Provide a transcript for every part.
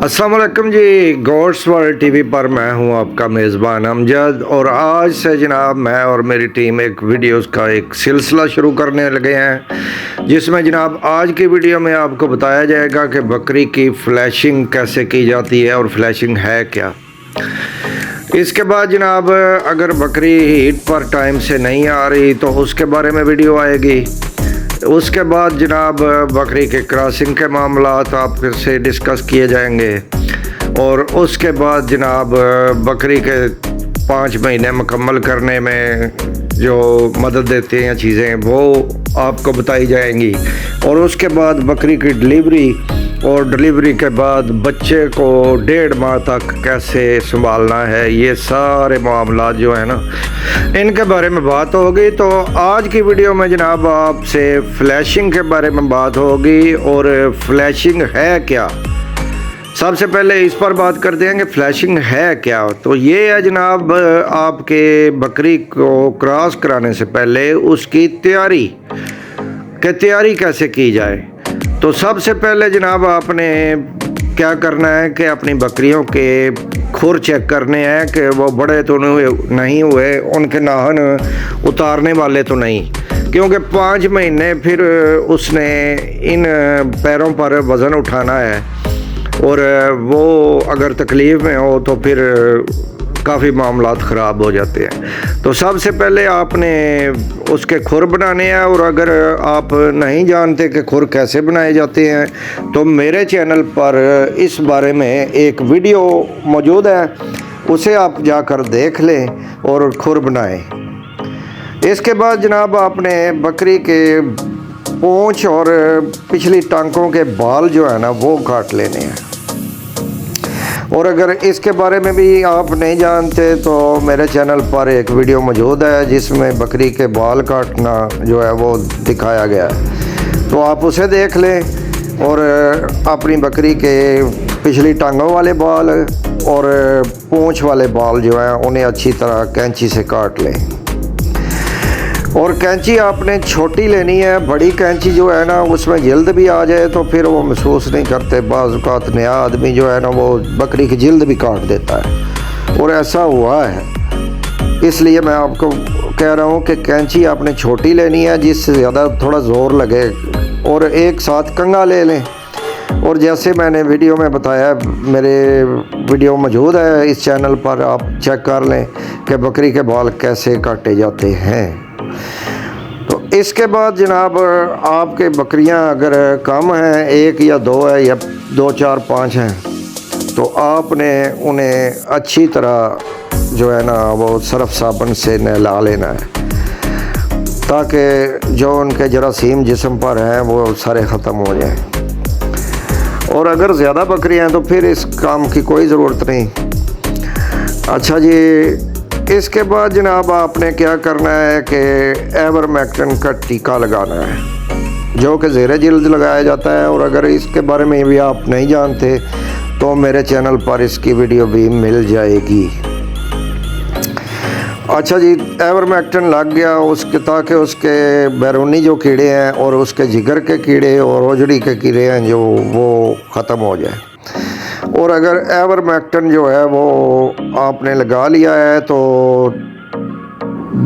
अस्सलाम वालेकुम जी। Goats world TV पर मैं हूं आपका मेज़बान अमजद और आज से जनाब मैं और मेरी टीम एक वीडियोस का एक सिलसिला शुरू करने लगे हैं, जिसमें जनाब आज की वीडियो में आपको बताया जाएगा कि बकरी की फ्लैशिंग कैसे की जाती है और फ्लैशिंग है क्या। इसके बाद जनाब अगर बकरी हीट पर टाइम से नहीं आ रही तो उसके बारे में वीडियो आएगी। उसके बाद जनाब बकरी के क्रॉसिंग के मामलात आपसे डिस्कस किए जाएंगे और उसके बाद जनाब बकरी के 5 महीने मुकम्मल करने में जो मदद देते हैं चीज़ें वो आपको बताई जाएंगी और उसके बाद बकरी की डिलीवरी और डिलीवरी के बाद बच्चे को 1.5 माह तक कैसे संभालना है, ये सारे मामला जो है ना इनके बारे में बात होगी। तो आज की वीडियो में जनाब आपसे फ्लैशिंग के बारे में बात होगी और फ्लैशिंग है क्या। सबसे पहले इस पर बात करते हैं कि फ्लैशिंग है क्या। तो ये है जनाब आपके बकरी को क्रॉस कराने से पहले उसकी तैयारी कैसे की जाए। तो सबसे पहले जनाब आपने क्या करना है कि अपनी बकरियों के खुर चेक करने हैं कि वो बड़े तो नहीं हुए, उनके नाहन उतारने वाले तो नहीं, क्योंकि 5 महीने फिर उसने इन पैरों पर वज़न उठाना है और वो अगर तकलीफ़ में हो तो फिर काफ़ी मामलात ख़राब हो जाते हैं। तो सबसे पहले आपने उसके खुर बनाने हैं और अगर आप नहीं जानते कि खुर कैसे बनाए जाते हैं तो मेरे चैनल पर इस बारे में एक वीडियो मौजूद है, उसे आप जाकर देख लें और खुर बनाएं। इसके बाद जनाब आपने बकरी के पूंछ और पिछली टांकों के बाल जो है ना वो काट लेने हैं। और अगर इसके बारे में भी आप नहीं जानते तो मेरे चैनल पर एक वीडियो मौजूद है जिसमें बकरी के बाल काटना जो है वो दिखाया गया है, तो आप उसे देख लें और अपनी बकरी के पिछली टांगों वाले बाल और पूंछ वाले बाल जो हैं उन्हें अच्छी तरह कैंची से काट लें। और कैंची आपने छोटी लेनी है, बड़ी कैंची जो है ना उसमें जल्द भी आ जाए तो फिर वो महसूस नहीं करते। बाज़ औक़ात नया आदमी जो है ना वो बकरी की जल्द भी काट देता है और ऐसा हुआ है, इसलिए मैं आपको कह रहा हूँ कि कैंची आपने छोटी लेनी है जिससे ज़्यादा थोड़ा ज़ोर लगे और एक साथ कंघा ले लें। और जैसे मैंने वीडियो में बताया, मेरे वीडियो मौजूद है इस चैनल पर, आप चेक कर लें कि बकरी के बाल कैसे काटे जाते हैं। तो इसके बाद जनाब आपके बकरियां अगर कम हैं, 1 या 2 है या 2, 4, 5 हैं, तो आपने उन्हें अच्छी तरह जो है ना वो सर्फ साबुन से नहला लेना है ताकि जो उनके जरासीम जिस्म पर हैं वो सारे ख़त्म हो जाएं। और अगर ज़्यादा बकरियां हैं तो फिर इस काम की कोई ज़रूरत नहीं। अच्छा जी, इसके बाद जनाब आपने क्या करना है कि एवरमेक्टिन का टीका लगाना है जो कि ज़ेरे जिल्द लगाया जाता है। और अगर इसके बारे में भी आप नहीं जानते तो मेरे चैनल पर इसकी वीडियो भी मिल जाएगी। अच्छा जी, एवरमेक्टिन लग गया उसके ताकि उसके बैरूनी जो कीड़े हैं और उसके जिगर के कीड़े और ओजड़ी के कीड़े हैं जो वो ख़त्म हो जाए। और अगर एवरमेक्टिन जो है वो आपने लगा लिया है तो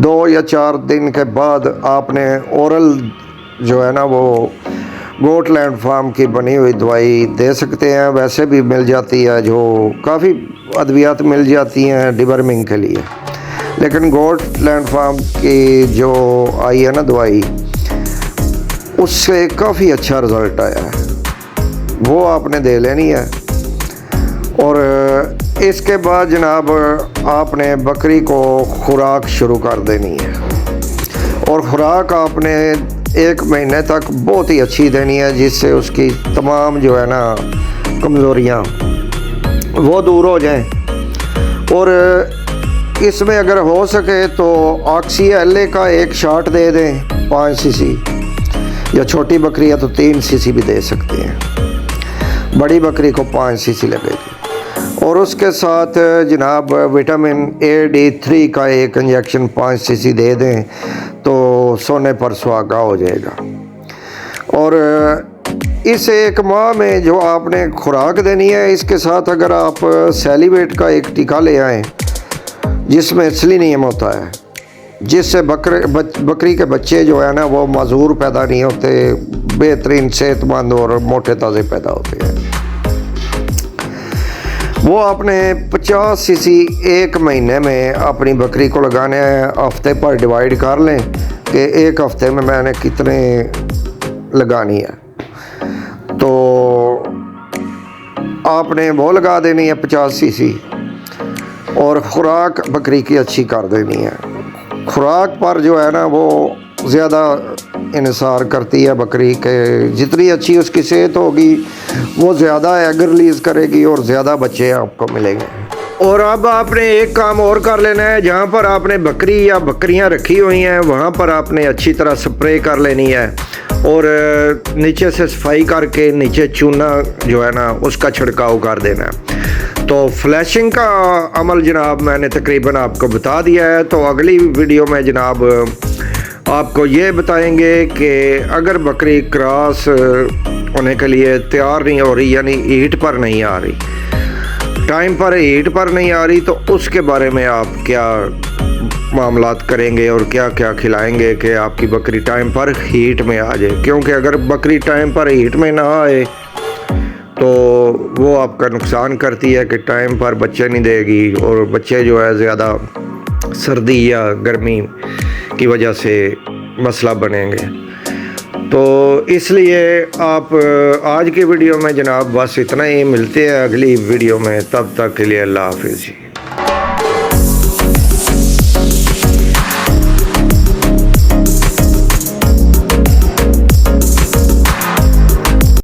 2 या 4 दिन के बाद आपने ओरल जो है ना वो गोटलैंड फार्म की बनी हुई दवाई दे सकते हैं। वैसे भी मिल जाती है, जो काफ़ी अद्वियात मिल जाती हैं डिवर्मिंग के लिए, लेकिन गोटलैंड फार्म की जो आई है ना दवाई उससे काफ़ी अच्छा रिज़ल्ट आया है, वो आपने दे लेनी है। और इसके बाद जनाब आपने बकरी को खुराक शुरू कर देनी है और ख़ुराक आपने 1 महीने तक बहुत ही अच्छी देनी है जिससे उसकी तमाम जो है ना कमज़ोरियाँ वो दूर हो जाएं। और इसमें अगर हो सके तो ऑक्सी एल का एक शॉट दे दें 5 सीसी, या छोटी बकरी है तो 3 सीसी भी दे सकते हैं, बड़ी बकरी को 5 सीसी लगेगी। और उसके साथ जनाब विटामिन AD3 का एक इंजेक्शन 5 सीसी दे दें तो सोने पर सुहागा हो जाएगा। और اس ایک ماہ میں جو آپ نے خوراک دینی ہے، اس کے ساتھ اگر آپ سیلیویٹ کا ایک ٹیکا لے آئیں جس میں سیلینیم ہوتا ہے، جس سے بکری کے بچے جو ہے نا وہ معذور پیدا نہیں ہوتے، بہترین صحت مند اور موٹے تازے پیدا ہوتے ہیں۔ وہ آپ نے 50 سی سی ایک مہینے میں اپنی بکری کو لگانے ہیں، ہفتے پر ڈیوائیڈ کر لیں کہ ایک ہفتے میں نے کتنے لگانی ہے، تو آپ نے وہ لگا دینی ہے 50 سی سی، اور خوراک بکری کی اچھی کر دینی ہے۔ خوراک پر جو ہے نا وہ زیادہ انحصار کرتی ہے بکری کے، جتنی اچھی اس کی صحت ہوگی وہ زیادہ ایگ ریلیز کرے گی اور زیادہ بچے آپ کو ملیں گے۔ اور اب آپ نے ایک کام اور کر لینا ہے، جہاں پر آپ نے بکری یا بکریاں رکھی ہوئی ہیں وہاں پر آپ نے اچھی طرح سپرے کر لینی ہے، اور نیچے سے صفائی کر کے نیچے چونا جو ہے نا اس کا چھڑکاؤ کر دینا ہے۔ تو فلیشنگ کا عمل جناب میں نے تقریباً آپ کو بتا دیا ہے، تو اگلی ویڈیو میں جناب آپ کو یہ بتائیں گے کہ اگر بکری کراس ہونے کے لیے تیار نہیں ہو رہی، یعنی ہیٹ پر نہیں آ رہی، ٹائم پر ہیٹ پر نہیں آ رہی، تو اس کے بارے میں آپ کیا معاملات کریں گے اور کیا کیا کھلائیں گے کہ آپ کی بکری ٹائم پر ہیٹ میں آ جائے۔ کیونکہ اگر بکری ٹائم پر ہیٹ میں نہ آئے تو وہ آپ کا نقصان کرتی ہے کہ ٹائم پر بچے نہیں دے گی، اور بچے جو ہے زیادہ سردی یا گرمی کی وجہ سے مسئلہ بنیں گے۔ تو اس لیے آپ آج کی ویڈیو میں جناب بس اتنا ہی، ملتے ہیں اگلی ویڈیو میں، تب تک کے لیے اللہ حافظ جی۔